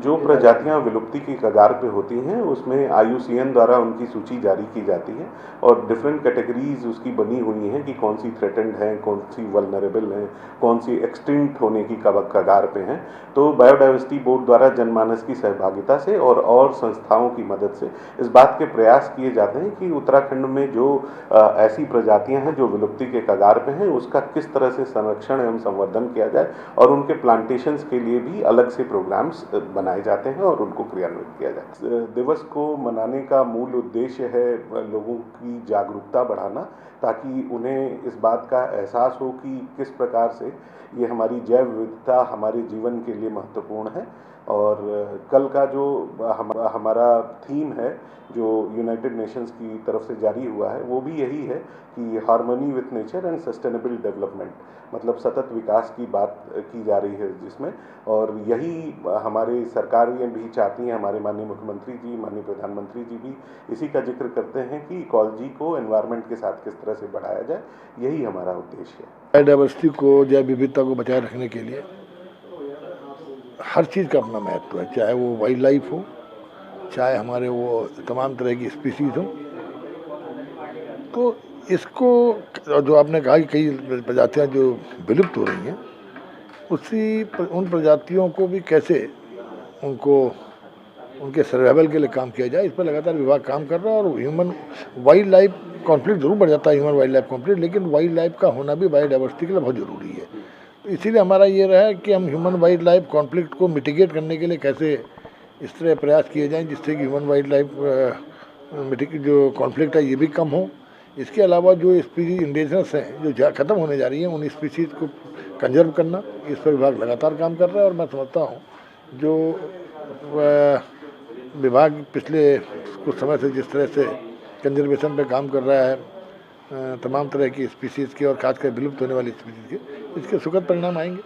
जो प्रजातियां विलुप्ति की कगार पे होती हैं उसमें IUCN द्वारा उनकी सूची जारी की जाती है और डिफरेंट कैटेगरीज उसकी बनी हुई हैं कि कौन सी थ्रेटेंड हैं, कौन सी वल्नरेबल हैं, कौन सी एक्सटिंक्ट होने की कगार पे हैं। तो बायोडाइवर्सिटी बोर्ड द्वारा जनमानस की सहभागिता से और संस्थाओं की मदद से इस बात के प्रयास किए जाते हैं कि उत्तराखंड में जो ऐसी प्रजातियां हैं जो विलुप्ति के कगार पे हैं उसका किस तरह से संरक्षण एवं संवर्धन किया जाए और उनके प्लांटेशंस के लिए भी अलग से प्रोग्राम्स बनाए जाते हैं और उनको क्रियान्वित किया जाता है। दिवस को मनाने का मूल उद्देश्य है लोगों की जागरूकता बढ़ाना, ताकि उन्हें इस बात का एहसास हो कि किस प्रकार से ये हमारी जैव विविधता हमारे जीवन के लिए महत्वपूर्ण है। और कल का जो हमारा थीम है जो यूनाइटेड नेशंस की तरफ से जारी हुआ है वो भी यही है कि harmony with nature and sustainable development, मतलब सतत विकास की बात की जा रही है जिसमें, और यही हमारे सरकारें भी चाहती हैं। हमारे माननीय मुख्यमंत्री जी, माननीय प्रधानमंत्री जी भी इसी का जिक्र करते हैं कि इकोलॉजी को एनवायरनमेंट के साथ किस तरह से बढ़ाया जाए, यही हमारा उद्देश्य है। बायोडाइवर्सिटी को, जैव विविधता को बचाए रखने के लिए हर चीज़ का अपना महत्व है, चाहे वो वाइल्ड लाइफ हो, चाहे हमारे वो तमाम तरह की स्पीसीज हो। तो इसको जो आपने कहा कि कई प्रजातियां जो विलुप्त हो रही हैं, उन प्रजातियों को भी कैसे उनको उनके सर्वाइवल के लिए काम किया जाए, इस पर लगातार विभाग काम कर रहा है। और ह्यूमन वाइल्ड लाइफ कॉन्फ्लिक्ट जरूर बढ़ जाता है, ह्यूमन वाइल्ड लाइफ कॉन्फ्लिक्ट, लेकिन वाइल्ड लाइफ का होना भी बायोडाइवर्सिटी के लिए बहुत ज़रूरी है। तो इसीलिए हमारा ये रहा है कि हम ह्यूमन वाइल्ड लाइफ कॉन्फ्लिक्ट को मिटिगेट करने के लिए कैसे इस तरह प्रयास किए जाएँ जिससे कि ह्यूमन वाइल्ड लाइफ जो कॉन्फ्लिक्ट है ये भी कम हो। इसके अलावा जो स्पीसीज इंडेंजर्स हैं जो ख़त्म होने जा रही हैं, उन स्पीसीज को कंजर्व करना, इस पर विभाग लगातार काम कर रहा है। और मैं समझता हूँ जो विभाग पिछले कुछ समय से जिस तरह से कंजर्वेशन पे काम कर रहा है तमाम तरह की स्पीसीज़ के और खासकर विलुप्त होने वाली स्पीसीज़ के, इसके सुखद परिणाम आएंगे।